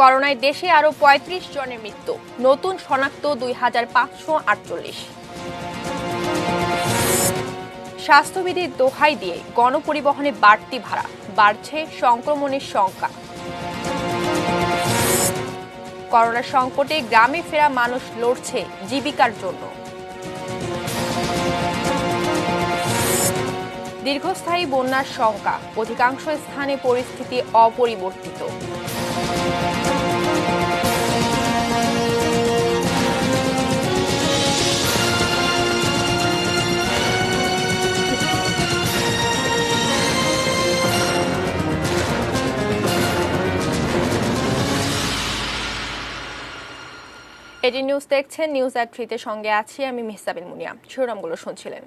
করোনায় দেশে আরও ৩৫ জনের মৃত্যু, নতুন শনাক্ত ২,৫৪৮। স্বাস্থ্যবিধির দোহাই দিয়ে গণপরিবহনে বাড়তি ভাড়া, বাড়ছে সংক্রমণের শঙ্কা। করোনা সংকটে গ্রামে ফেরা মানুষ লড়ছে জীবিকার জন্য। দীর্ঘস্থায়ী বন্যার শঙ্কা, অধিকাংশ স্থানে পরিস্থিতি অপরিবর্তিত। এটি নিউজ দেখছেন, নিউজ এট 3-তে সঙ্গে আছি আমি মেহসাবিন মুনিয়া। শিরোনামগুলো শুনছিলেন।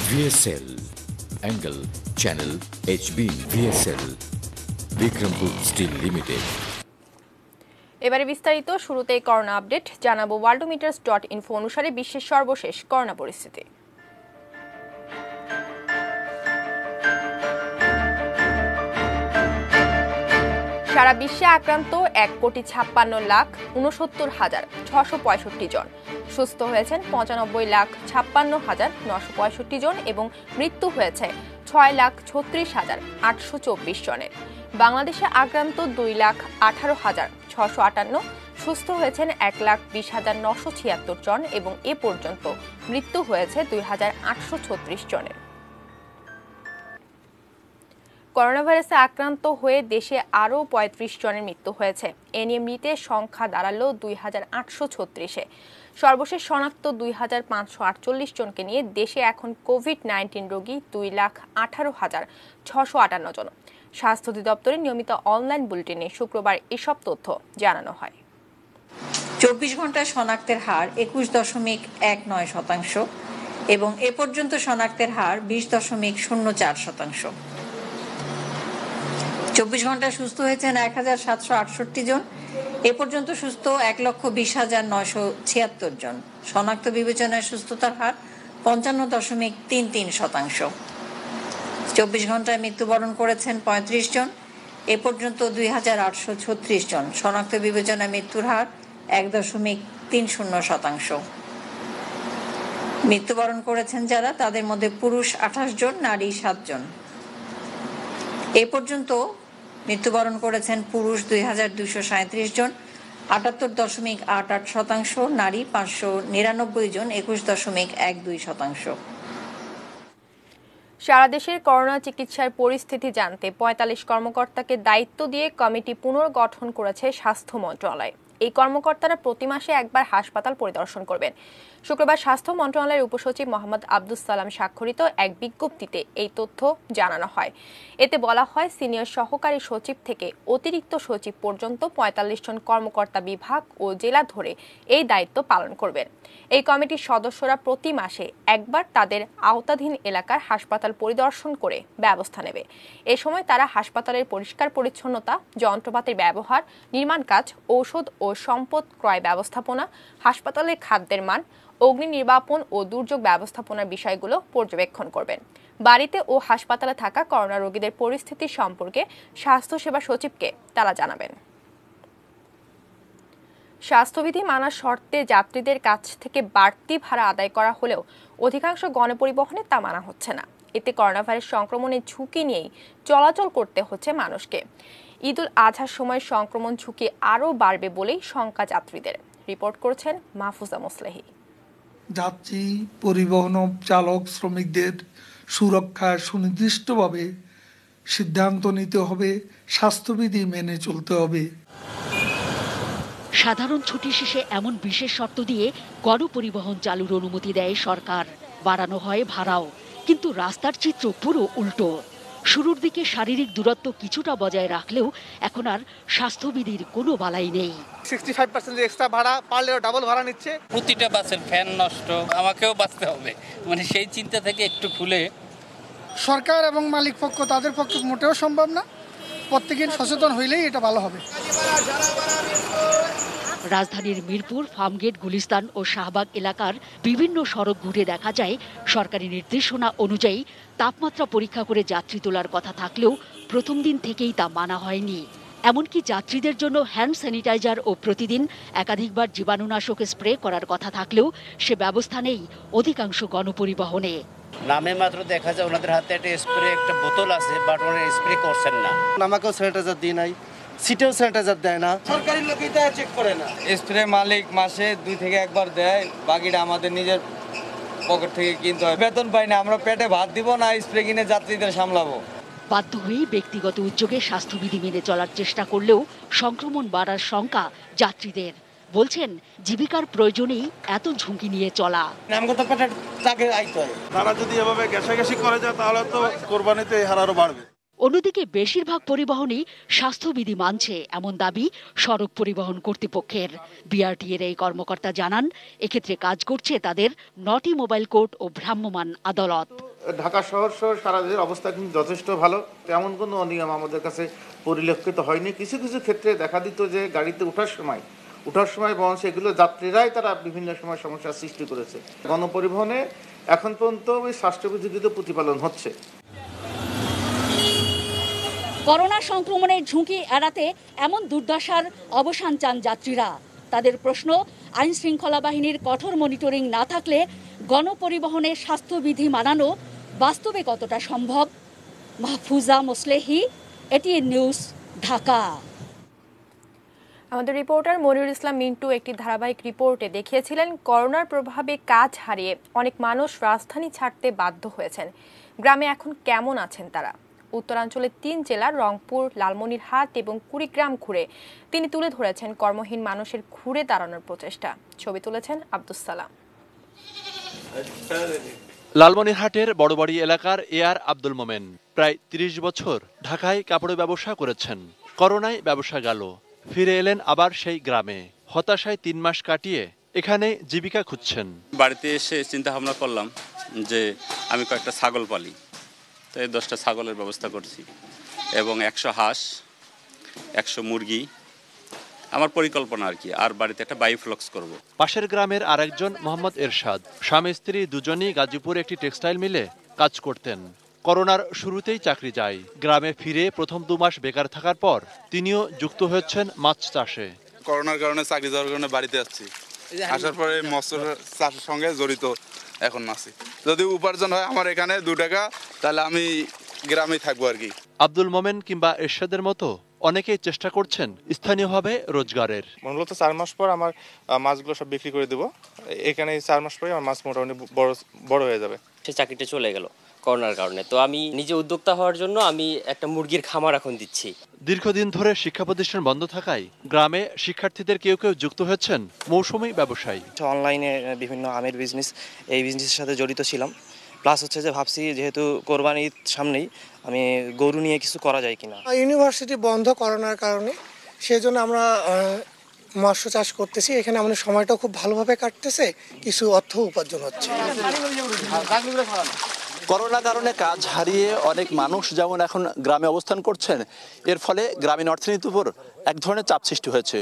VSL angle channel HB VSL Bikrampur steel limited. এবারে বিস্তারিত। শুরুতেই করোনা আপডেট জানাবো। worldometers.info অনুসারে বিশ্বের সর্বশেষ করোনা পরিস্থিতি। সারা বিশ্বে আক্রান্ত ১,৫৬,৬৯,৬৬৫ জন, সুস্থ হয়েছেন ৯৫,৫৬,৯৬৫ জন এবং মৃত্যু হয়েছে ৬,৩৬,৮২৪ জনের। বাংলাদেশে আক্রান্ত ২,১৮,৬৫৮, সুস্থ হয়েছেন ১,২০,৯৭৬ জন এবং এ পর্যন্ত মৃত্যু হয়েছে ২,৮৩৬ জনের। করোনা ভাইরাসে আক্রান্ত হয়ে দেশে আরও ৩৫ জনের মৃত্যু হয়েছে। এ নিয়ে মৃতের সংখ্যা দাঁড়ালো ২,৮৩৬-এ। সর্বশেষ শনাক্ত ২,৫৪৮ জনকে নিয়ে দেশে এখন কোভিড-১৯ রোগী ২,১৮,৬৫৮ জন। স্বাস্থ্য অধিদপ্তরের নিয়মিত অনলাইন বুলেটিনে শুক্রবার এসব তথ্য জানানো হয়। ২৪ ঘন্টায় শনাক্তের হার ২১.১৯% এবং এ পর্যন্ত শনাক্তের হার ২০.০৪%। ২৪ ঘন্টায় সুস্থ হয়েছেন ১,৭৬৮ জন। এ পর্যন্ত সুস্থ ১,২০,৯৭৬ জন। শনাক্ত বিবেচনায় সুস্থতার হার ৫৫.৩৩%। ২৪ ঘন্টায় মৃত্যুবরণ করেছেন ৩৫ জন। এ পর্যন্ত ২,৮৩৬ জন। শনাক্ত বিবেচনায় মৃত্যুর হার ১.৩০%। মৃত্যুবরণ করেছেন যারা, তাদের মধ্যে পুরুষ ২৮ জন, নারী ৭ জন। এ পর্যন্ত মৃত্যুবরণ করেছেন পুরুষ ২,২৩৭ জন, ৭৮.৮৮%, নারী ৫৯৯ জন, ২১.১২%। সারা দেশের করোনা চিকিৎসার পরিস্থিতি জানতে ৪৫ কর্মকর্তাকে দায়িত্ব দিয়ে কমিটি পুনর্গঠন করেছে স্বাস্থ্য মন্ত্রণালয়। এই কর্মকর্তারা প্রতি মাসে একবার হাসপাতাল পরিদর্শন করবেন। শুক্রবার স্বাস্থ্য মন্ত্রণালয়ের উপসচিব মোহাম্মদ আব্দুস সালাম স্বাক্ষরিত এক বিজ্ঞপ্তিতে এই তথ্য জানানো হয়। এতে বলা হয়, সিনিয়র সহকারী সচিব থেকে অতিরিক্ত সচিব পর্যন্ত ৪৫ জন কর্মকর্তা বিভাগ ও জেলা ধরে এই দায়িত্ব পালন করবেন। এই কমিটির সদস্যরা প্রতি মাসে একবার তাদের আওতাধীন এলাকার হাসপাতাল পরিদর্শন করে ব্যবস্থা নেবে। এ সময় তারা হাসপাতালের পরিষ্কার পরিচ্ছন্নতা, যন্ত্রপাতির ব্যবহার, নির্মাণ কাজ, ঔষধ ও সম্পদ ক্রয় ব্যবস্থাপনা, হাসপাতালের খাদ্যের মান, অগ্নি নির্বাপন ও দুর্যোগ ব্যবস্থাপনার বিষয়গুলো পর্যবেক্ষণ করবেন। বাড়িতে ও হাসপাতালে থাকা করোনা রোগীদের পরিস্থিতি সম্পর্কে স্বাস্থ্যসেবা সচিবকে তারা জানাবেন। স্বাস্থ্যবিধি মানার শর্তে যাত্রীদের কাছ থেকে বাড়তি ভাড়া আদায় করা হলেও অধিকাংশ গণপরিবহনে তা মানা হচ্ছে না। এতে করোনা ভাইরাস সংক্রমণের ঝুঁকি নিয়েই চলাচল করতে হচ্ছে মানুষকে। ঈদুল আজহার সময় সংক্রমণ ঝুঁকি আরও বাড়বে বলেই শঙ্কা যাত্রীদের। রিপোর্ট করছেন মাহফুজা মোসলেহি। যাত্রী, পরিবহন চালক, শ্রমিকদের সুরক্ষা সুনির্দিষ্টভাবে সিদ্ধান্ত নিতে হবে, স্বাস্থ্যবিধি মেনে চলতে হবে। সাধারণ ছুটি শেষে এমন বিশেষ শর্ত দিয়ে গণপরিবহন চালুর অনুমতি দেয় সরকার। বাড়ানো হয় ভাড়াও, কিন্তু রাস্তার চিত্র পুরো উল্টো। শুরুর দিকে শারীরিক দূরত্ব কিছুটা বজায় রাখলেও এখন আর স্বাস্থ্যবিধির কোনো বালাই নেই। 65% এক্সট্রা ভাড়া, পারলেও ডাবল ভাড়া নিচ্ছে। প্রতিটা বাসের ফ্যান নষ্ট, আমাকেও বাঁচতে হবে, মানে সেই চিন্তা থেকে একটু খুলে। সরকার এবং মালিক পক্ষ তাদের পক্ষে মোটেও সম্ভব না। প্রত্যেকের সচেতন হইলেই এটা ভালো হবে। রাজধানীর মিরপুর, ফার্মগেট, গুলিস্তান ও শাহবাগ এলাকার বিভিন্ন সড়ক ঘুরে দেখা যায়, সরকারি নির্দেশনা অনুযায়ী তাপমাত্রা পরীক্ষা করে যাত্রী তোলার কথা থাকলেও প্রথম দিন থেকেই তা মানা হয়নি। এমনকি যাত্রীদের জন্য হ্যান্ড স্যানিটাইজার ও প্রতিদিন একাধিকবার জীবাণুনাশক স্প্রে করার কথা থাকলেও সে ব্যবস্থা নেই অধিকাংশ গণপরিবহনে। নামে মাত্র দেখা যায় ওনাদের হাতে একটা বোতল আছে, বাট ওনারা স্প্রে করছেন না। আমাকেও স্যানিটাইজার দিয়ে নাই, সিটেও স্যানিটাইজার দেয় না, সরকারি লোকই তা চেক করে না। স্প্রে মালিক মাসে 2 থেকে 1 বার দেয়, বাকিটা আমাদের নিজের পকেট থেকে কিনতে হয়। বেতন পাই না, আমরা পেটে ভাত দিব না, স্প্রে কিনে যাত্রীদের সামলাবো। বাধ্য হয়ে ব্যক্তিগত উদ্যোগে স্বাস্থ্যবিধি মেনে চলার চেষ্টা করলেও সংক্রমণ বাড়ার শঙ্কা যাত্রীদের। বলছেন জীবিকার প্রয়োজনেই এত ঝুঁকি নিয়ে চলা। তারা যদি এভাবে ঘেঁষাঘেঁষি করে যায় তাহলে তো কোরবানিতে এই হার আরো বাড়বে। অন্যদিকে বেশিরভাগ পরিবহনই স্বাস্থ্যবিধি মানছে এমন দাবি সড়ক পরিবহন কর্তৃপক্ষের। বিআরটিএর এই কর্মকর্তা জানান, এক্ষেত্রে কাজ করছে তাদের 9টি মোবাইল কোর্ট ও ভ্রাম্যমাণ আদালত। ঢাকা শহর সহ সারা দেশের অবস্থা কিন্তু যথেষ্ট ভালো, তেমন কোনো অনিয়ম আমাদের কাছে পরিলক্ষিত হয়নি। কিছু কিছু ক্ষেত্রে দেখা দিত যে গাড়িতে ওঠার সময় বরং সেগুলো যাত্রীরাই তারা বিভিন্ন সময় সমস্যার সৃষ্টি করেছে। গণপরিবহনে এখন পর্যন্ত ওই স্বাস্থ্যবিধিগত প্রতিপালন হচ্ছে। করোনা সংক্রমণের ঝুঁকি এড়াতে এমন দুর্দশার অবসান চান যাত্রীরা। তাদের প্রশ্ন, আইন শৃঙ্খলা বাহিনীর কঠোর মনিটরিং না থাকলে গণপরিবহনে স্বাস্থ্যবিধি মানানো বাস্তবে কতটা সম্ভব? Mahfuza Moslehi, ATN news, Dhaka. আমাদের রিপোর্টার মনিরুল ইসলাম মিন্টু একটি ধারাবাহিক রিপোর্টে দেখিয়েছিলেন, করোনার প্রভাবে কাজ হারিয়ে অনেক মানুষ রাজধানী ছাড়তে বাধ্য হয়েছেন। গ্রামে এখন কেমন আছেন তারা? উত্তরাঞ্চলের 3 জেলার রংপুর, লালমনিরহাট এবং কুড়িগ্রাম ঘুরে তিনি তুলে ধরেছেন কর্মহীন মানুষের ঘুরে দাঁড়ানোর প্রচেষ্টা। ছবি তুলেছেন আব্দুস সালাম। লালমনিরহাটের বড়বাড়ি এলাকার এআর আব্দুল মোমেন প্রায় 30 বছর ঢাকায় কাপড়ের ব্যবসা করেছেন। করোনায় ব্যবসা গেল, ফিরে এলেন আবার সেই গ্রামে। হতাশায় 3 মাস কাটিয়ে এখানে জীবিকা খুঁজছেন। বাড়িতে এসে চিন্তা ভাবনা করলাম যে আমি কয়েকটা ছাগল পালি, তো এই 10টা ছাগলের ব্যবস্থা করছি এবং 100 হাঁস, 100 মুরগি আমার পরিকল্পনা আর কি। আর বাড়িতে একটা বায়োফ্লক্স করব। পাশের গ্রামের আরেকজন মোহাম্মদ এরশাদ স্বামী স্ত্রী দুজনেই গাজীপুরে একটি টেক্সটাইল মিলে কাজ করতেন। করোনার শুরুতেই চাকরি যায়। গ্রামে ফিরে প্রথম 2 মাস বেকার থাকার পর তিনিও যুক্ত হয়েছেন মাছ চাষে। করোনার কারণে চাকরি যাওয়ার কারণে বাড়িতে আসছি, আসার পরে মৎস্য চাষের সঙ্গে জড়িত এখন আছি। যদি উপার্জন হয় আমার এখানে 2 টাকা, তাহলে আমি গ্রামে থাকবো আর কি। আব্দুল মোমেন কিংবা এরশাদের মতো অনেকেই চেষ্টা করছেন স্থানীয়ভাবে রোজগারের। মূলত 4 মাস পর আমার মাছগুলো সব বিক্রি করে দেবো। এখানে 4 মাস পরে আমার মাছ মোটামুটি বড় হয়ে যাবে। সে চাকরিটা চলে গেল করোনার কারণে, তো আমি নিজে উদ্যোক্তা হওয়ার জন্য আমি একটা মুরগির খামার এখন দিচ্ছি। দীর্ঘদিন ধরে শিক্ষা প্রতিষ্ঠান বন্ধ থাকায় গ্রামে শিক্ষার্থীদের কেউ কেউ যুক্ত হচ্ছেন মৌসুমী ব্যবসায়ী। অনলাইনে বিভিন্ন আমের বিজনেস, এই বিজনেসের সাথে জড়িত ছিলাম। প্লাস হচ্ছে যে ভাবছি যেহেতু কোরবানি ঈদ সামনেই, আমি গরু নিয়ে কিছু করা যায় কিনা। ইউনিভার্সিটি বন্ধ করোনার কারণে, সেই জন্য আমরা মৎস্য চাষ করতেছি। এখানে আমাদের সময়টাও খুব ভালোভাবে কাটতেছে, কিছু অর্থ উপার্জন হচ্ছে। করোনার কারণে কাজ হারিয়ে অনেক মানুষ যেমন এখন গ্রামে অবস্থান করছেন, এর ফলে গ্রামীণ অর্থনীতির উপর এক ধরনের চাপ সৃষ্টি হয়েছে।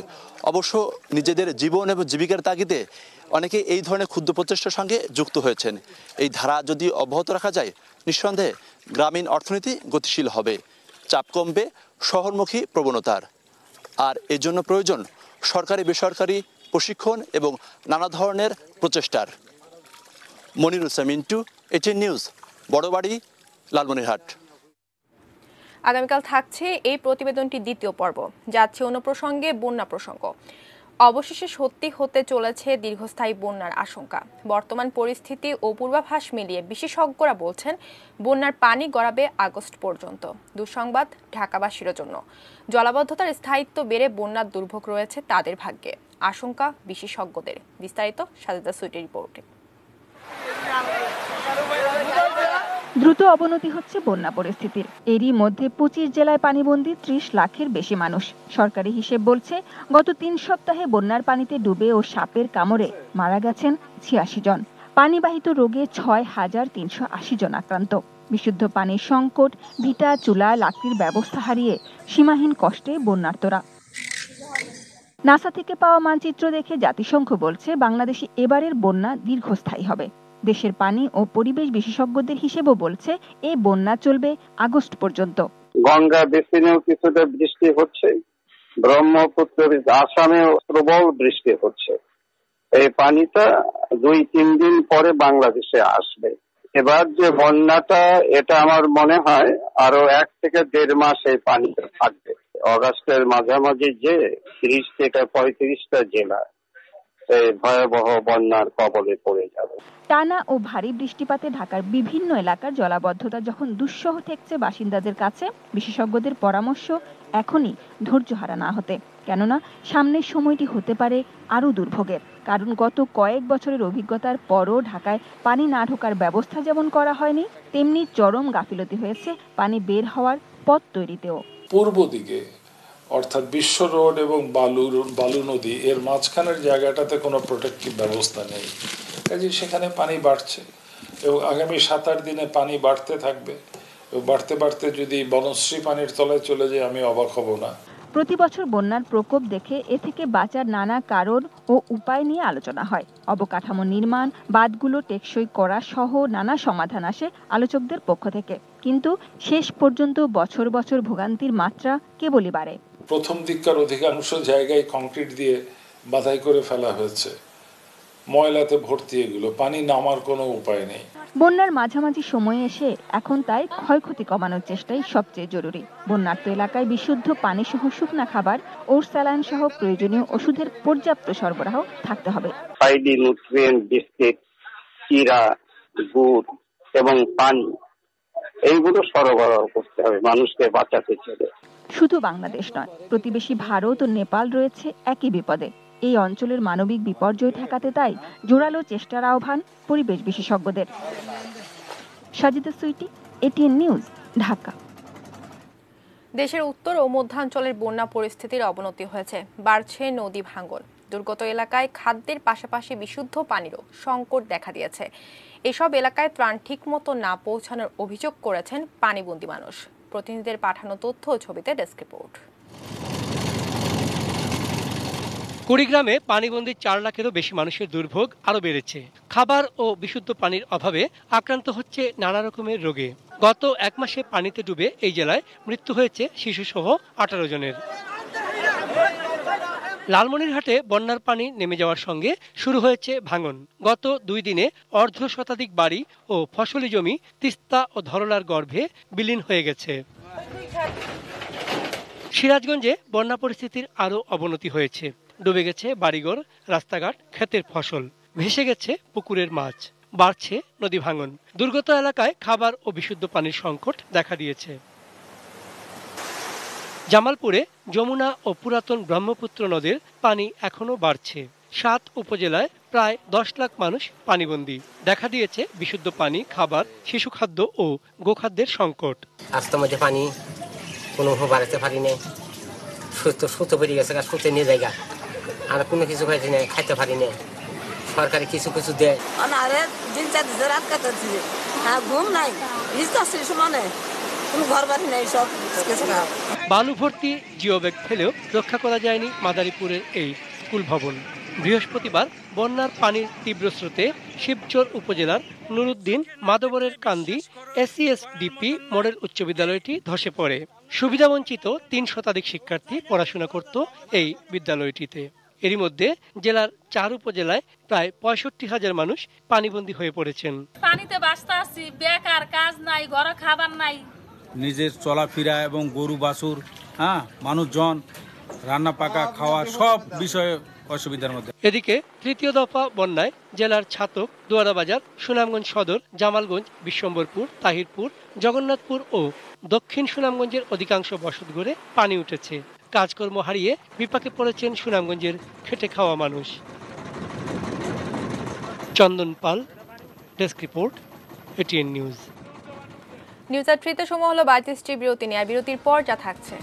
অবশ্য নিজেদের জীবন এবং জীবিকার তাগিদে অনেকে এই ধরনের ক্ষুদ্র প্রচেষ্টার সঙ্গে যুক্ত হয়েছেন। এই ধারা যদি অব্যাহত রাখা যায়, নিঃসন্দেহে গ্রামীণ অর্থনীতি গতিশীল হবে, চাপ কমবে শহরমুখী প্রবণতার। আর এর জন্য প্রয়োজন সরকারি বেসরকারি প্রশিক্ষণ এবং নানা ধরনের প্রচেষ্টার। মনিরুল ইসলাম মিন্টু, এটিএন নিউজ, বড়বাড়ি, লালমনিরহাট। আগামীকাল থাকছে এই প্রতিবেদনটি দ্বিতীয় পর্ব। যাচ্ছে অন্য প্রসঙ্গে, বন্যা প্রসঙ্গ। অবশেষে সত্যি হতে চলেছে দীর্ঘস্থায়ী বন্যার আশঙ্কা। বর্তমান পরিস্থিতি ও পূর্বাভাস মিলিয়ে বিশেষজ্ঞরা বলছেন বন্যার পানি গড়াবে আগস্ট পর্যন্ত। দুঃসংবাদ ঢাকাবাসীর জন্য। জলাবদ্ধতার স্থায়িত্ব বেড়ে বন্যার দুর্ভোগ রয়েছে তাদের ভাগ্যে, আশঙ্কা বিশেষজ্ঞদের। বিস্তারিত সাজেদা সুইটির রিপোর্টে। দ্রুত অবনতি হচ্ছে বন্যা পরিস্থিতির। এরই মধ্যে 25 জেলায় পানিবন্দী 30 লাখের বেশি মানুষ। সরকারি হিসেব বলছে গত 3 সপ্তাহে বন্যার পানিতে ডুবে ও সাপের কামড়ে মারা গেছেন 86 জন। পানিবাহিত রোগে 6,380 জন আক্রান্ত। বিশুদ্ধ পানির সংকট, ভিটা, চুলা, লাকড়ির ব্যবস্থা হারিয়ে সীমাহীন কষ্টে বন্যার্তরা। নাসা থেকে পাওয়া মানচিত্র দেখে জাতিসংঘ বলছে বাংলাদেশে এবারের বন্যা দীর্ঘস্থায়ী হবে। দেশের পানি ও পরিবেশ বিশেষজ্ঞদের হিসেবও বলছে এই বন্যা চলবে আগস্ট পর্যন্ত। গঙ্গা বেসিনেও কিছুটা বৃষ্টি হচ্ছে, ব্রহ্মপুত্র আসামে প্রবল বৃষ্টি হচ্ছে, এই পানিটা 2-3 দিন পরে বাংলাদেশে আসবে। এবার যে বন্যাটা, এটা আমার মনে হয় আরো 1 থেকে 1.5 মাস এই পানিটা থাকবে। অগাস্টের মাঝামাঝি যে 30 থেকে 35টা জেলা এই ভয়াবহ বন্যার কবলে পড়ে যাবে। টানা ও ভারী বৃষ্টিপাতে ঢাকার বিভিন্ন এলাকার জলাবদ্ধতা যখন দুঃসহ ঠেকছে বাসিন্দাদের কাছে, বিশেষজ্ঞদের পরামর্শ এখনই ধৈর্যহারা না হতে, কেননা সামনের সময়টি হতে পারে আরও দুর্ভোগের। কারণ গত কয়েক বছরের অভিজ্ঞতার পরও ঢাকায় পানি না ঢোকার ব্যবস্থা যেমন করা হয়নি, তেমনি চরম গাফিলতি হয়েছে পানি বের হওয়ার পথ তৈরিতেও। পূর্ব দিকে অর্থাৎ বিশ্ব রোড এবং বালু নদী এর মাঝখানের জায়গাটাতে কোনো প্রোটেক্টিভ ব্যবস্থা নেই, কাজে সেখানে পানি বাড়ছে এবং আগামী 7-8 দিনে পানি বাড়তে থাকবে। বাড়তে বাড়তে যদি বনশ্রী পানির তলায় চলে যায়, আমি অবাক হব না। প্রতি বছর বন্যার প্রকোপ দেখে এ থেকে বাঁচার নানা কারণ ও উপায় নিয়ে আলোচনা হয়। অবকাঠামো নির্মাণ, বাঁধগুলো টেকসই করা সহ নানা সমাধান আসে আলোচকদের পক্ষ থেকে, কিন্তু শেষ পর্যন্ত বছর বছর ভোগান্তির মাত্রা কেবলই বাড়ে। প্রথম দিককার অধিকাংশ জায়গায় কংক্রিট দিয়ে বাধাই করে ফেলা হয়েছে, ময়লাতে ভর্তি, এগুলো পানি নামার কোনো উপায় নেই। বন্যার মাঝামাঝি সময়ে এসে এখন তাই ক্ষয়ক্ষতি কমানোর চেষ্টাই সবচেয়ে জরুরি। বন্যার্ত এলাকায় বিশুদ্ধ পানি সহ শুকনা খাবার ও স্যালাইন সহ প্রয়োজনীয় ওষুধের পর্যাপ্ত সরবরাহ থাকতে হবে। ফাইডি নিউট্রিয়েন্ট, বিস্কিট, চিরা, গুড় এবং পানি, এইগুলো সরবরাহ করতে হবে মানুষকে বাঁচাতে চাইলে। শুধু বাংলাদেশ নয়, প্রতিবেশী ভারত ও নেপাল রয়েছে একই বিপদে। এই অঞ্চলের মানবিক বিপর্যয় ঠেকাতে তাই জোরালো চেষ্টার আহ্বান পরিবেশ বিশেষজ্ঞদের। সাজিদা সুইটি, এটিএন নিউজ, ঢাকা। দেশের উত্তর ও মধ্যাঞ্চলের বন্যা পরিস্থিতির অবনতি হয়েছে, বাড়ছে নদী ভাঙন। দুর্গত এলাকায় খাদ্যের পাশাপাশি বিশুদ্ধ পানিরও সংকট দেখা দিয়েছে। এসব এলাকায় ত্রাণ ঠিকমতো না পৌঁছানোর অভিযোগ করেছেন পানিবন্দী মানুষ। প্রতিনিধিদের পাঠানো তথ্য ও ছবিতে ডেস্ক রিপোর্ট। কুড়িগ্রামে পানিবন্দী 4 লাখেরও বেশি মানুষের দুর্ভোগ আরও বেড়েছে। খাবার ও বিশুদ্ধ পানির অভাবে আক্রান্ত হচ্ছে নানা রকমের রোগে। গত 1 মাসে পানিতে ডুবে এই জেলায় মৃত্যু হয়েছে শিশুসহ 18 জনের। লালমনিরহাটে বন্যার পানি নেমে যাওয়ার সঙ্গে শুরু হয়েছে ভাঙন। গত 2 দিনে অর্ধশতাধিক বাড়ি ও ফসলি জমি তিস্তা ও ধরলার গর্ভে বিলীন হয়ে গেছে। সিরাজগঞ্জে বন্যা পরিস্থিতির আরও অবনতি হয়েছে। ডুবে গেছে বাড়িঘর, রাস্তাঘাট, ক্ষেতের ফসল, ভেসে গেছে পুকুরের মাছ, বাড়ছে নদী ভাঙন। দুর্গত এলাকায় খাবার ও বিশুদ্ধ পানির সংকট দেখা দিয়েছে। জামালপুরে যমুনা ও পুরাতন ব্রহ্মপুত্র নদের পানি এখনো বাড়ছে। 7 উপজেলায় প্রায় 10 লাখ মানুষ পানিবন্দী। দেখা দিয়েছে বিশুদ্ধ পানি, খাবার, শিশু খাদ্য ও গোখাদ্যের সংকট। রাস্তার মধ্যে পানি কোনো বাড়াতে পারি না, সুতো বেরিয়ে গেছে, সুতো নিয়ে জায়গা আর কোনো কিছু পাইছি না, খাইতে পারি না। সরকারি কিছু কিছু দেয়। ঘুম নাই, সমানে কোনো ঘর বাড়ি নাই, সব বালু ভর্তি জিও ব্যাগ ফেলেও রক্ষা করা যায়নি মাদারীপুরের এই স্কুল ভবন। বৃহস্পতিবার বন্যার পানির তীব্র স্রোতে শিবচর উপজেলার নুরুদ্দিন মাদবরের কান্দি SCSDP মডেল উচ্চ বিদ্যালয়টি ধসে পড়ে। সুবিধাবঞ্চিত 3 শতাধিক শিক্ষার্থী পড়াশোনা করত এই বিদ্যালয়টিতে। এরই মধ্যে জেলার 4 উপজেলায় প্রায় 65,000 মানুষ পানিবন্দী হয়ে পড়েছেন। পানিতে বাঁচতে আছি, বেকার, কাজ নাই, ঘরে খাবার নাই। নিজের চলাফেরা এবং গরু বাছুর, মানুষজন, রান্না পাকা, খাওয়া সব বিষয়ে অসুবিধার মধ্যে। এদিকে তৃতীয় দফা বন্যায় জেলার ছাতক, দুয়ারাবাজার, সুনামগঞ্জ সদর, জামালগঞ্জ, বিশ্বম্বরপুর, তাহিরপুর, জগন্নাথপুর ও দক্ষিণ সুনামগঞ্জের অধিকাংশ বসতঘরে পানি উঠেছে। কাজকর্ম হারিয়ে বিপাকে পড়েছেন সুনামগঞ্জের খেটে খাওয়া মানুষ। Chandan Pal, desk report, ATN news. News at 3-তে সময় হলো 32টি বিরতি নিয়ে। আর বিরতির পর যা থাকছে: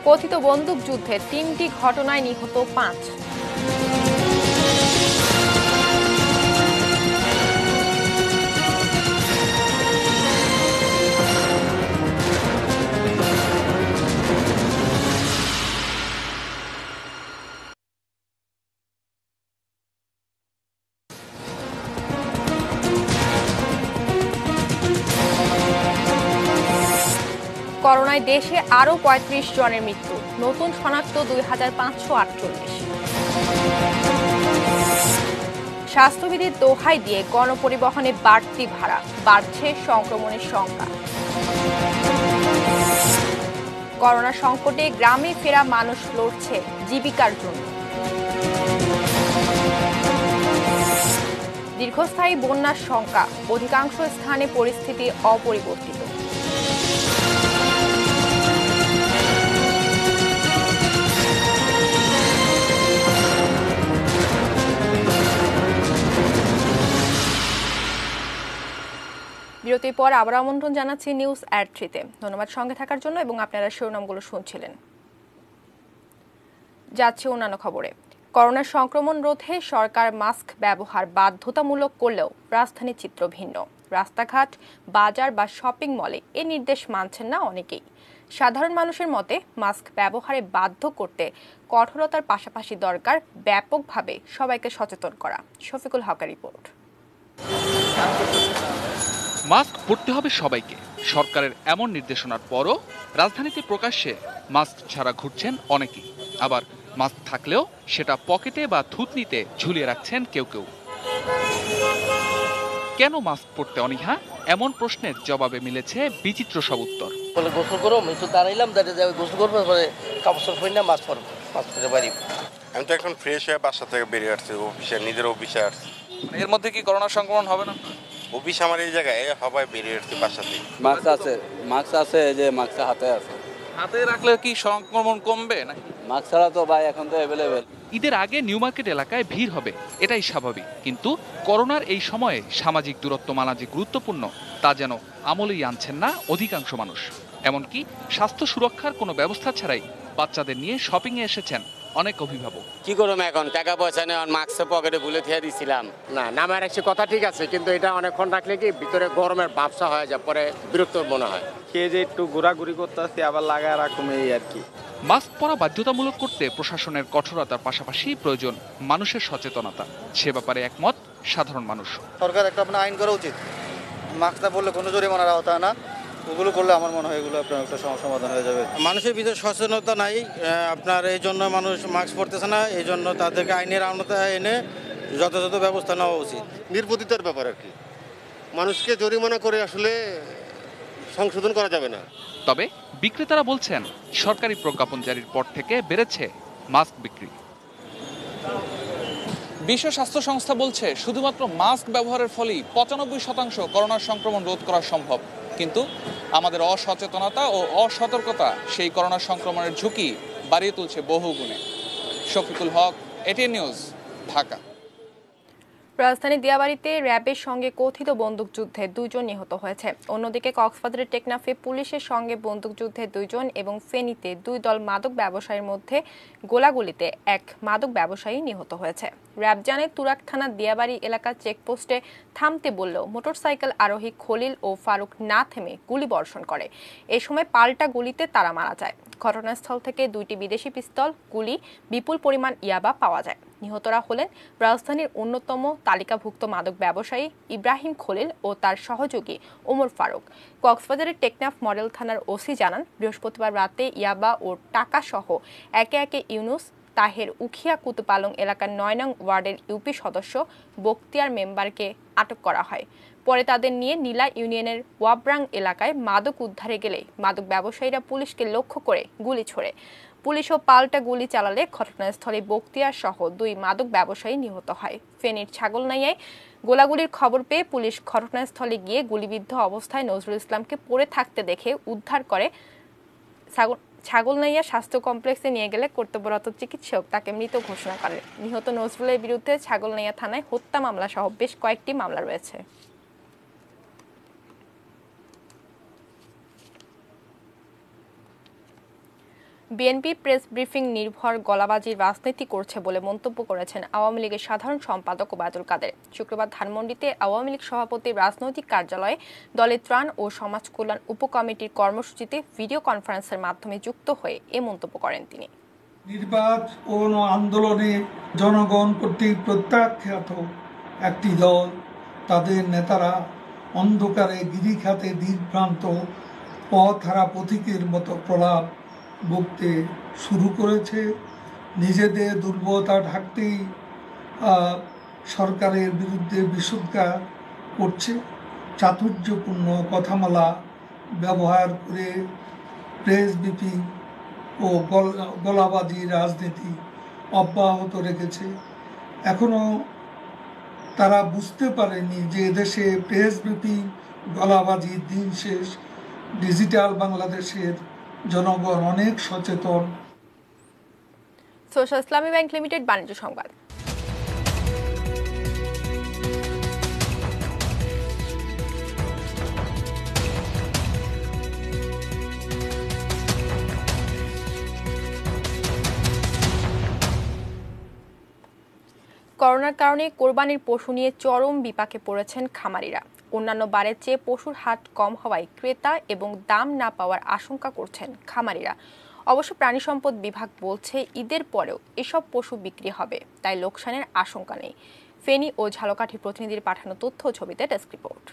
কথিত বন্দুক যুদ্ধে 3টি ঘটনায় নিহত 5। করোনায় দেশে আরও ৩৫ জনের মৃত্যু, নতুন শনাক্ত ২৫৪৮। স্বাস্থ্যবিধির দোহাই দিয়ে গণপরিবহনে বাড়তি ভাড়া, বাড়ছে সংক্রমণের সংখ্যা। করোনা সংকটে গ্রামে ফেরা মানুষ লড়ছে জীবিকার জন্য। দীর্ঘস্থায়ী বন্যার শঙ্কা, অধিকাংশ স্থানে পরিস্থিতি অপরিবর্তিত। বিরতির পর আবার আমন্ত্রণ জানাচ্ছি নিউজ অ্যাট 3-তে। ধন্যবাদ সঙ্গে থাকার জন্য এবং আপনারা শিরোনামগুলো শুনছিলেন। যাচ্ছে অন্যান্য খবরে। করোনা সংক্রমণ রোধে সরকার মাস্ক ব্যবহার বাধ্যতামূলক করলেও রাজধানীর চিত্র ভিন্ন। রাস্তাঘাট, বাজার বা শপিং মলে এ নির্দেশ মানছেন না অনেকেই। সাধারণ মানুষের মতে মাস্ক ব্যবহারে বাধ্য করতে কঠোরতার পাশাপাশি দরকার ব্যাপকভাবে সবাইকে সচেতন করা। শফিকুল হকের রিপোর্ট। মাস্ক পরতে হবে সবাইকে। সরকারের এমন নির্দেশনার পরও রাজধানীতে প্রকাশ্যে মাস্ক ছাড়া ঘুরছেন অনেকেই। আবার মাস্ক থাকলেও সেটা পকেটে বা থুতনিতে ঝুলিয়ে রাখছেন কেউ কেউ। কেন মাস্ক পরতে অনীহা? এমন প্রশ্নের জবাবে মিলেছে বিচিত্র সব উত্তর। বলে গোসল করো, আমি তো দাঁড়াইলাম, দাঁড়িয়ে গোসল করবো, পরে কাপড় পরি না, মাস্ক পরবো, মাস্ক পরে বাড়ি। আমি তো এখন ফ্রেশ হয়ে বাসা থেকে বেরিয়ে আসছি, অফিসে, নিজের অফিসে আসছি। এর মধ্যে কি করোনা সংক্রমণ হবে না? অফিস আমার এই জায়গায়, সবাই বেরিয়ে আসছি বাসা থেকে। মাস্ক আছে, যে মাস্ক হাতে আছে। হাতে রাখলে কি সংক্রমণ কমবে নাকি? মাস্ক ছাড়া তো ভাই এখন তো অ্যাভেলেবেল। ঈদের আগে নিউ মার্কেট এলাকায় ভিড় হবে, এটাই স্বাভাবিক। কিন্তু করোনার এই সময়ে সামাজিক দূরত্ব মানা যে গুরুত্বপূর্ণ তা যেন আমলেই আনছেন না অধিকাংশ মানুষ। এমনকি স্বাস্থ্য সুরক্ষার কোনো ব্যবস্থা ছাড়াই বাচ্চাদের নিয়ে শপিংয়ে এসেছেন অনেক অভিভাবক। কি করবো এখন, টাকা পয়সা নেই, মাস্ক পকেটে ভুলে দিয়ে দিয়েছিলাম। না, নামায় রাখছি কথা ঠিক আছে, কিন্তু এটা অনেকক্ষণ রাখলে কি ভিতরে গরমের ভাবসা হয়ে যায়, পরে বিরক্ত মনে হয়। কে যে একটু ঘোরাঘুরি করতে আসছে, আবার লাগায় রাখুন, এই আর কি। মাস্ক পরা বাধ্যতামূলক করতে প্রশাসনের কঠোরতার পাশাপাশি প্রয়োজন মানুষের সচেতনতা। সে ব্যাপারে একমত সাধারণ মানুষ। সরকার একটা আপনার আইন করা উচিত, মাস্ক না পরলে কোনো জরিমানার আওতা না, ওগুলো করলে আমার মনে হয় এগুলো আপনার একটা সমাধান হয়ে যাবে। মানুষের ভিতরে সচেতনতা নাই, আপনার এই জন্য মানুষ মাস্ক পরতেছে না, এই জন্য তাদেরকে আইনের আওতায় এনে যথাযথ ব্যবস্থা নেওয়া উচিত। নির্বুদ্ধিতার ব্যাপার আর কি, মানুষকে জরিমানা করে আসলে সংশোধন করা যাবে না। তবে বিক্রেতারা বলছেন সরকারি প্রজ্ঞাপন জারির পর থেকে বেড়েছে মাস্ক বিক্রি। বিশ্ব স্বাস্থ্য সংস্থা বলছে শুধুমাত্র মাস্ক ব্যবহারের ফলেই ৯৫% করোনার সংক্রমণ রোধ করা সম্ভব। কিন্তু আমাদের অসচেতনতা ও অসতর্কতা সেই করোনা সংক্রমণের ঝুঁকি বাড়িয়ে তুলছে বহুগুণে। শফিকুল হক, এটিএন নিউজ, ঢাকা। রাজধানীর দিয়াবাড়িতে র্যাবের সঙ্গে কথিত বন্দুকযুদ্ধে 2 জন নিহত হয়েছে। অন্যদিকে কক্সবাজারের টেকনাফে পুলিশের সঙ্গে বন্দুকযুদ্ধে 2 জন এবং ফেনীতে 2 দল মাদক ব্যবসায়ীর মধ্যে গোলাগুলিতে এক মাদক ব্যবসায়ী নিহত হয়েছে। র্যাব জানে তুরাগ থানার দিয়াবাড়ি এলাকার চেকপোস্টে থামতে বললেও মোটরসাইকেল আরোহী খলিল ও ফারুক না থেমে গুলি বর্ষণ করে। এ সময় পাল্টা গুলিতে তারা মারা যায়। ঘটনাস্থল থেকে 2টি বিদেশি পিস্তল, গুলি, বিপুল পরিমাণ ইয়াবা পাওয়া যায়। নিহতরা হলেন রাজধানীর অন্যতম তালিকাভুক্ত মাদক ব্যবসায়ী ইব্রাহিম খলিল ও তার সহযোগী ওমর ফারুক। কক্সবাজারের টেকনাফ মডেল থানার ওসি জানান, বৃহস্পতিবার রাতে ইয়াবা ও টাকা সহ একে একে ইউনুস, তাহের, উখিয়া কুতুপালং এলাকার 9 নং ওয়ার্ডের ইউপি সদস্য বখতিয়ার মেম্বারকে আটক করা হয়। পরে তাদের নিয়ে নীলা ইউনিয়নের ওয়াবরাং এলাকায় মাদক উদ্ধারে গেলে মাদক ব্যবসায়ীরা পুলিশকে লক্ষ্য করে গুলি ছোড়ে। পুলিশও পাল্টা গুলি চালালে ঘটনাস্থলে বখতিয়ার সহ 2 মাদক ব্যবসায়ী নিহত হয়। ফেনীর ছাগলনাইয়ায় গোলাগুলির খবর পেয়ে পুলিশ ঘটনাস্থলে গিয়ে গুলিবিদ্ধ অবস্থায় নজরুল ইসলামকে পড়ে থাকতে দেখে উদ্ধার করে ছাগলনাইয়া স্বাস্থ্য কমপ্লেক্সে নিয়ে গেলে কর্তব্যরত চিকিৎসক তাকে মৃত ঘোষণা করেন। নিহত নজরুলের বিরুদ্ধে ছাগলনাইয়া থানায় হত্যা মামলা সহ বেশ কয়েকটি মামলা রয়েছে। বিএনপি প্রেস ব্রিফিং নির্ভর গলাবাজির রাজনীতি করছে বলে মন্তব্য করেছেন আওয়ামী লীগের সাধারণ সম্পাদক ওবায়দুল কাদের। শুক্রবার ধানমন্ডিতে আওয়ামী লীগ সভাপতির রাজনৈতিক কার্যালয়ে দলের ত্রাণ ও সমাজ কল্যাণ উপকমিটির কর্মসূচিতে ভিডিও কনফারেন্সের মাধ্যমে যুক্ত হয়ে এ মন্তব্য করেন তিনি। নির্বাচন আন্দোলনে জনগণ কর্তৃক প্রত্যাখ্যাত একটি দল, তাদের নেতারা অন্ধকারে গিরিখাতে দিগ্ভ্রান্ত পথ হারা পথিকের মতো প্রলাপ বকতে শুরু করেছে। নিজেদের দুর্বলতা ঢাকতেই সরকারের বিরুদ্ধে বিষোদ্গার করছে। চাতুর্যপূর্ণ কথামালা ব্যবহার করে প্রেস ব্রিফিং ও গলাবাজি রাজনীতি অব্যাহত রেখেছে। এখনো তারা বুঝতে পারেনি যে এদেশে প্রেস ব্রিফিং গলাবাজির দিন শেষ। ডিজিটাল বাংলাদেশের জনগণ অনেক সচেতন। সোশ্যাল ইসলামী ব্যাংক লিমিটেড বাণিজ্য সংবাদ। করোনার কারণে কোরবানির পশু নিয়ে চরম বিপাকে পড়েছেন খামারিরা। অন্যান্য বারের চেয়ে পশুর হাট কম হওয়ায় ক্রেতা এবং দাম না পাওয়ার আশঙ্কা করছেন খামারিরা। অবশ্য প্রাণী সম্পদ বিভাগ বলছে ঈদের পরেও এসব পশু বিক্রি হবে, তাই লোকসানের আশঙ্কা নেই। ফেনী ও ঝালকাঠি প্রতিনিধির পাঠানো তথ্য ও ছবিতে ডেস্ক রিপোর্ট।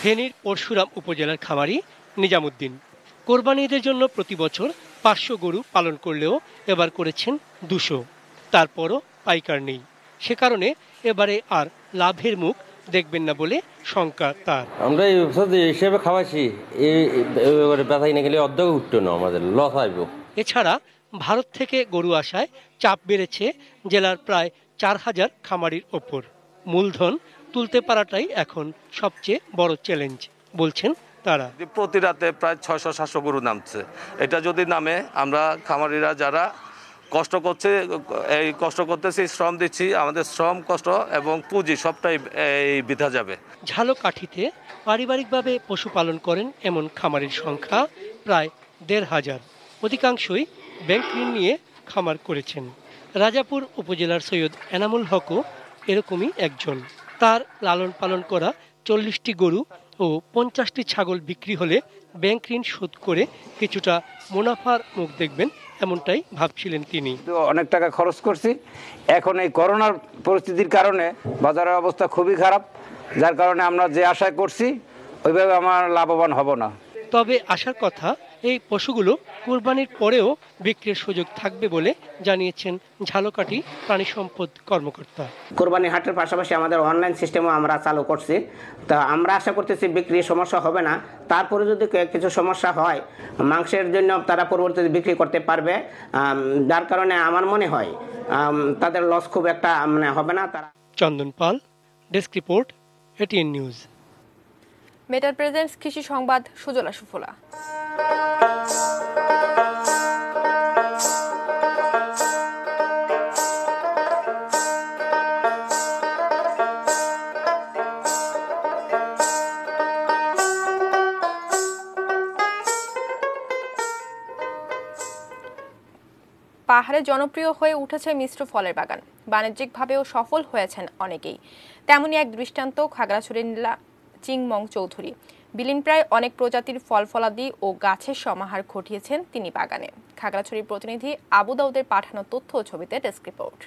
ফেনীর পরশুরাম উপজেলার খামারি নিজামুদ্দিন কোরবানি ঈদের জন্য প্রতি বছর 500 গরু পালন করলেও এবার করেছেন 200। তারপরও পাইকার নেই। সে কারণে এবারে আর লাভের মুখ দেখবেন না বলে শঙ্কা তার। আমরা এই হিসেবে খাওয়াইছি, এবারে বেচাই না গেলে অর্ধেক উঠতো না, আমাদের লস আইব। এছাড়া ভারত থেকে গরু আসায় চাপ বেড়েছে জেলার প্রায় 4000 খামারির ওপর। মূলধন তুলতে পারাটাই এখন সবচেয়ে বড় চ্যালেঞ্জ বলছেন তারা। প্রতি রাতে প্রায় 600-700 গরু নামছে। এটা যদি নামে, আমরা খামারিরা যারা কষ্ট করছে, এই কষ্ট করতেছি, শ্রম দিচ্ছি, আমাদের শ্রম কষ্ট এবং পুঁজি সবটাই এই বৃথা যাবে। ঝালকাঠিতে পারিবারিকভাবে পশুপালন করেন এমন খামারির সংখ্যা প্রায় 1500। অধিকাংশই ব্যাংক ঋণ নিয়ে খামার করেছেন। রাজাপুর উপজেলার সৈয়দ এনামুল হকও এরকমই একজন। তার লালন পালন করা 40টি গরু ও 50টি ছাগল বিক্রি হলে ব্যাংক ঋণ শোধ করে কিছুটা মুনাফার মুখ দেখবেন, এমনটাই ভাবছিলেন তিনি। অনেক টাকা খরচ করছি, এখন এই করোনার পরিস্থিতির কারণে বাজারের অবস্থা খুবই খারাপ, যার কারণে আমরা যে আশা করছি ওইভাবে আমার লাভবান হব না। তবে আশার কথা, এই পশুগুলো কোরবানির পরেও বিক্রির সুযোগ থাকবে বলে জানিয়েছেন ঝালকাঠি প্রাণী সম্পদ কর্মকর্তা। কোরবানি হাটের পাশাপাশি আমাদের অনলাইন সিস্টেমও আমরা চালু করছি, তা আমরা আশা করতেছি বিক্রির সমস্যা হবে না। তারপরে যদি কিছু সমস্যা হয়, মাংসের জন্য তারা পরবর্তীতে বিক্রি করতে পারবে, যার কারণে আমার মনে হয় তাদের লস খুব একটা হবে না। তারা চন্দন Pal, desk report, ATN news. মেটার প্রেজেন্টস কৃষি সংবাদ সুজলা সুফলা। পাহাড়ে জনপ্রিয় হয়ে উঠেছে মিশ্র ফলের বাগান। বাণিজ্যিকভাবেও সফল হয়েছেন অনেকেই। তেমনই এক দৃষ্টান্ত খাগড়াছড়ির চিংমং চৌধুরী। বিলীনপ্রায় অনেক প্রজাতির ফল ফলাদি ও গাছের সমাহার ঘটিয়েছেন তিনি বাগানে। খাগড়াছড়ির প্রতিনিধি আবু দাউদের পাঠানো তথ্য ও ছবিতে ডেস্ক রিপোর্ট।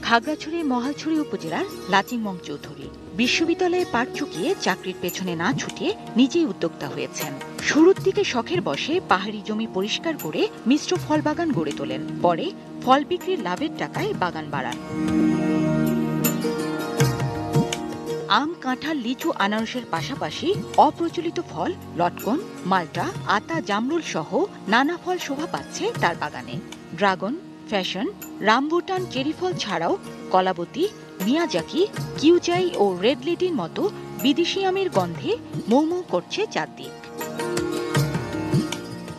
খাগড়াছড়ির মহালছড়ি উপজেলার লাচিংমং চৌধুরী বিশ্ববিদ্যালয়ে পাঠ চুকিয়ে চাকরির পেছনে না ছুটিয়ে নিজেই উদ্যোক্তা হয়েছেন। শুরুর দিকে শখের বশে পাহাড়ি জমি পরিষ্কার করে মিশ্র ফল বাগান গড়ে তোলেন। পরে ফল বিক্রির লাভের টাকায় বাগান বাড়ান। আম, কাঁঠাল, লিচু, আনারসের পাশাপাশি অপ্রচলিত ফল লটকন, মাল্টা, আতা, জামরুল সহ নানা ফল শোভা পাচ্ছে তার বাগানে। ড্রাগন, ফ্যাশন, রামবুটান, চেরি ফল ছাড়াও কলাবতী, মিয়াজাকি, কিউচাই ও রেড লেডির মতো বিদেশি আমের গন্ধে মৌ মৌ করছে চারদিক।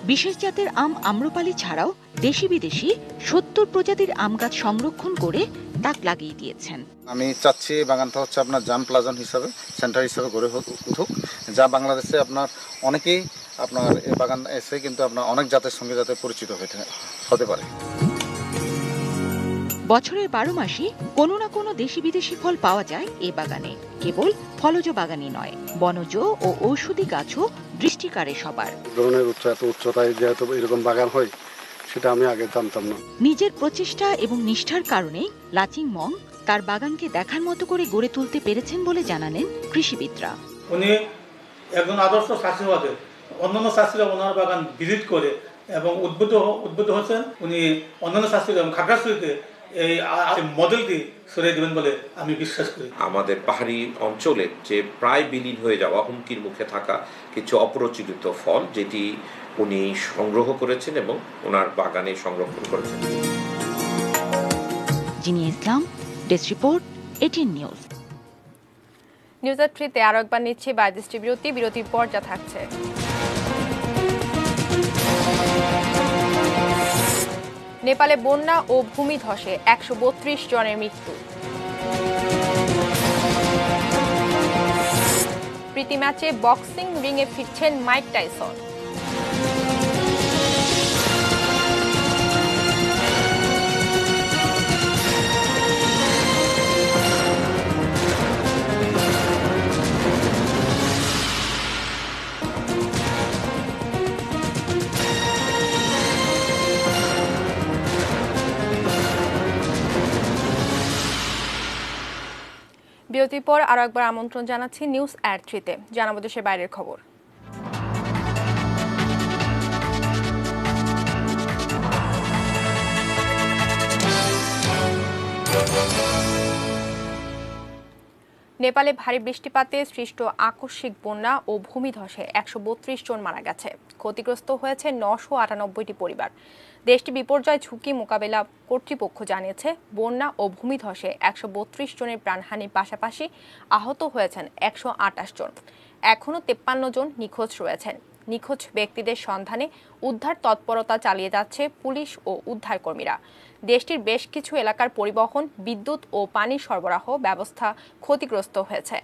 বিশেষ জাতের আম, আম্রপালি ছাড়াও দেশি বিদেশি 70 প্রজাতির আম গাছ সংরক্ষণ করে তাক লাগিয়ে দিয়েছেন। আমি চাচ্ছি বাগানটা হচ্ছে আপনার জাম প্লাজন হিসাবে, সেন্টার হিসাবে গড়ে উঠুক, যা বাংলাদেশে আপনার অনেকেই আপনার এই বাগান এসে কিন্তু আপনার অনেক জাতের সঙ্গে যাতে পরিচিত হতে পারে। বছরের 12 মাসই কোনো না কোনো দেশি বিদেশি ফল পাওয়া যায় এই বাগানে। কেবল ফলজ বাগানই নয়, বনজ ও ঔষধি গাছও দৃষ্টিকারে সবার। ধরনের এত উচ্চতায় যেহেতু এরকম বাগান হয়, সেটা আমি আগে জানতাম না। নিজের প্রচেষ্টা এবং নিষ্ঠার কারণে লাচিং মং তার বাগানকে দেখার মতো করে গড়ে তুলতে পেরেছেন বলে জানালেন কৃষিবিদরা। উনি একজন আদর্শ চাষিবাদের, অন্যান্য চাষিরা ওনার বাগান ভিজিট করে এবং উদ্বুদ্ধ হচ্ছেন। উনি অন্যান্য চাষিরা এবং খাগড়াছড়িতে এই মডেলটি ছড়িয়ে দেবেন বলে আমি বিশ্বাস করি। আমাদের পাহাড়ি অঞ্চলে যে প্রায় বিলীন হয়ে যাওয়া হুমকির মুখে থাকা কিছু অপ্রচলিত ফল, যেটি উনি সংগ্রহ করেছেন এবং ওনার বাগানে সংরক্ষণ করেছেন। Jini Islam, desk report, ATN news. News at 3-তে আরো একবার নিচ্ছি বায়দৃষ্টি বিরতি। বিরতির পর যা থাকছে: নেপালে বন্যা ও ভূমিধসে 132 জনের মৃত্যু। প্রীতি ম্যাচে বক্সিং রিংয়ে ফিরছেন মাইক টাইসন। বিরতির পর আরো একবার আমন্ত্রণ জানাচ্ছি নিউজ এট 3-তে। জানাবো দেশের বাইরের খবর। নেপালে ভারী বৃষ্টিপাতে সৃষ্ট আকস্মিক বন্যা ও ভূমিধসে 132 জন মারা গেছে। ক্ষতিগ্রস্ত হয়েছে 998টি পরিবার। দেশটি বিপর্যয় ঝুঁকি মোকাবেলা কর্তৃপক্ষ জানিয়েছে, বন্যা ও ভূমিধসে 132 জনের প্রাণহানির পাশাপাশি আহত হয়েছেন 128 জন। এখনও 53 জন নিখোঁজ রয়েছেন। নিখোঁজ ব্যক্তিদের সন্ধানে উদ্ধার তৎপরতা চালিয়ে যাচ্ছে পুলিশ ও উদ্ধারকর্মীরা। দেশটির বেশ কিছু এলাকার পরিবহন, বিদ্যুৎ ও পানি সরবরাহ ব্যবস্থা ক্ষতিগ্রস্ত হয়েছে।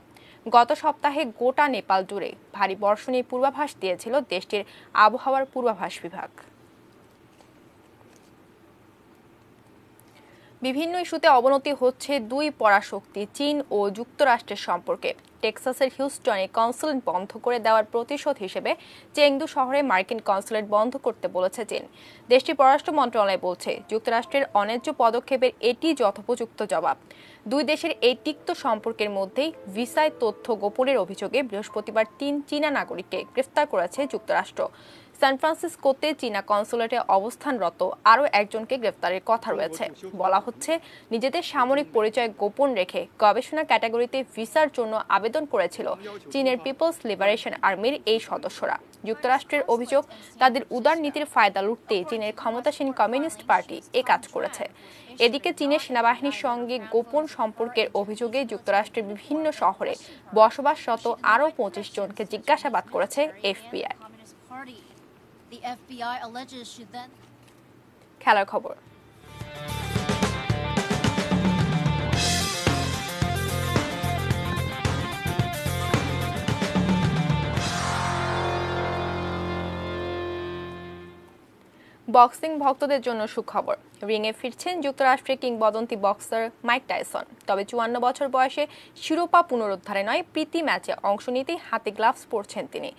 গত সপ্তাহে গোটা নেপাল জুড়ে ভারী বর্ষণের পূর্বাভাস দিয়েছিল দেশটির আবহাওয়ার পূর্বাভাস বিভাগ। বিভিন্ন ইস্যুতে অবনতি হচ্ছে দুই পরাশক্তি চীন ও যুক্তরাষ্ট্রের সম্পর্কে। টেক্সাসের হিউস্টনে কনসুলেট বন্ধ করে দেওয়ার প্রতিশোধ হিসেবে চেংদু শহরে মার্কিন কনসুলেট বন্ধ করতে বলেছে চীন। দেশটির পররাষ্ট্র মন্ত্রণালয় বলছে, যুক্তরাষ্ট্রের অন্যায্য পদক্ষেপের এটি যথোপযুক্ত জবাব। দুই দেশের এই তিক্ত সম্পর্কের মধ্যেই ভিসায় তথ্য গোপনের অভিযোগে বৃহস্পতিবার 3 চীনা নাগরিককে গ্রেফতার করেছে যুক্তরাষ্ট্র। সান ফ্রান্সিসকোতে চীনা কনসুলেটে অবস্থানরত আরও একজনকে গ্রেফতারের কথা রয়েছে। বলা হচ্ছে, নিজেদের সামরিক পরিচয় গোপন রেখে গবেষণা ক্যাটাগরিতে ভিসার জন্য আবেদন করেছিল চীনের পিপলস লিবারেশন আর্মির এই সদস্যরা। যুক্তরাষ্ট্রের অভিযোগ, তাদের উদার নীতির ফায়দা লুটতে চীনের ক্ষমতাসীন কমিউনিস্ট পার্টি এ কাজ করেছে। এদিকে চীনের সেনাবাহিনীর সঙ্গে গোপন সম্পর্কের অভিযোগে যুক্তরাষ্ট্রের বিভিন্ন শহরে বসবাসরত আরও 25 জনকে জিজ্ঞাসাবাদ করেছে এফবিআই। খেলার খবর। বক্সিং ভক্তদের জন্য সুখবর, রিংয়ে ফিরছেন যুক্তরাষ্ট্রের কিংবদন্তি বক্সার মাইক টাইসন। তবে 54 বছর বয়সে শিরোপা পুনরুদ্ধারে নয়, প্রীতি ম্যাচে অংশ নিতেই হাতে গ্লাভস পরছেন তিনি।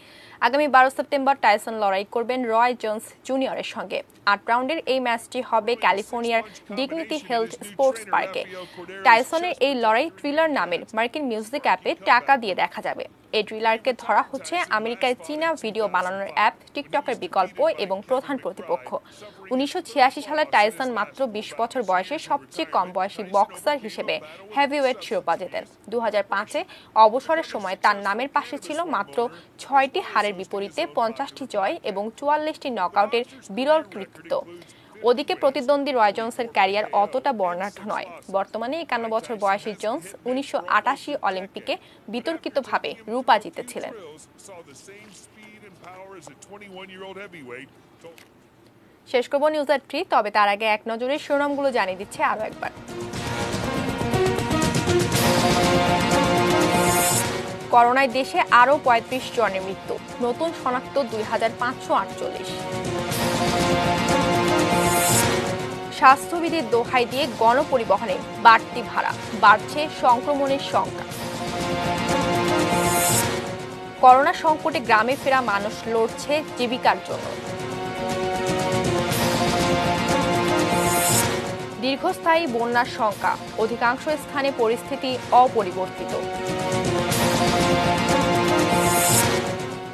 আগামী 12 সেপ্টেম্বর টাইসন লড়াই করবেন রয় জোন্স জুনিয়রের সঙ্গে। 8 রাউন্ডের এই ম্যাচটি হবে ক্যালিফোর্নিয়ার ডিগনিটি হেলথ স্পোর্টস পার্কে। টাইসনের এই লড়াই ট্রিলার নামের মার্কিন মিউজিক অ্যাপে টাকা দিয়ে দেখা যাবে। এই ট্রিলারকে ধরা হচ্ছে আমেরিকায় চীনা ভিডিও বানানোর অ্যাপ টিকটকের বিকল্প এবং প্রধান প্রতিপক্ষ। 1986 সালে টাইসন মাত্র 20 বছর বয়সে সবচেয়ে কম বয়সী বক্সার হিসেবে হেভিওয়েট শিরোপা জেতেন। 2005-এ অবসরের সময় তার নামের পাশে ছিল মাত্র 6টি হারের বিপরীতে 50টি জয় এবং 44টি নকআউটের বিরল কৃতিত্ব। ওদিকে প্রতিদ্বন্দ্বী রয় জোন্সের ক্যারিয়ার অতটা বর্ণাঢ্য নয়। বর্তমানে 51 বছর বয়সী জোন্স 1988 অলিম্পিকে বিতর্কিতভাবে রূপা জিতেছিলেন। শেষ করব নিউজ এট 3, তবে তার আগে এক নজরে শিরোনামগুলো জানিয়ে দিচ্ছে আরো একবার। করোনায় দেশে আরও 35 জনের মৃত্যু, নতুন শনাক্ত 2548। স্বাস্থ্যবিধির দোহাই দিয়ে গণপরিবহনে বাড়তি ভাড়া, বাড়ছে সংক্রমণের সংখ্যা। করোনা সংকটে গ্রামে ফেরা মানুষ লড়ছে জীবিকার জন্য। দীর্ঘস্থায়ী বন্যার শঙ্কা, অধিকাংশ স্থানে পরিস্থিতি অপরিবর্তিত।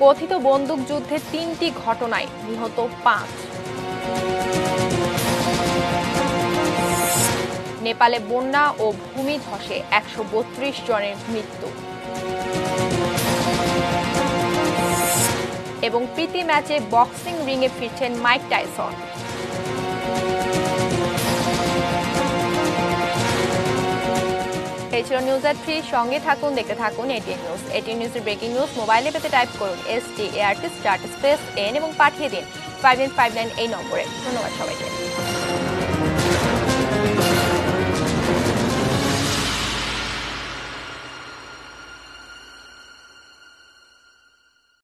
কথিত বন্দুকযুদ্ধে 3টি ঘটনায় নিহত 5। নেপালে বন্যা ও ভূমিধসে 132 জনের মৃত্যু। এবং প্রীতি ম্যাচে বক্সিং রিংয়ে ফিরছেন মাইক টাইসন। এই ছিল নিউজ এট 3। সঙ্গে থাকুন, দেখতে থাকুন এটিএন নিউজ। এটিএন নিউজের ব্রেকিং নিউজ মোবাইলে পেতে টাইপ করুন START *N এবং পাঠিয়ে দিন 5959 এই নম্বরে। ধন্যবাদ সবাইকে।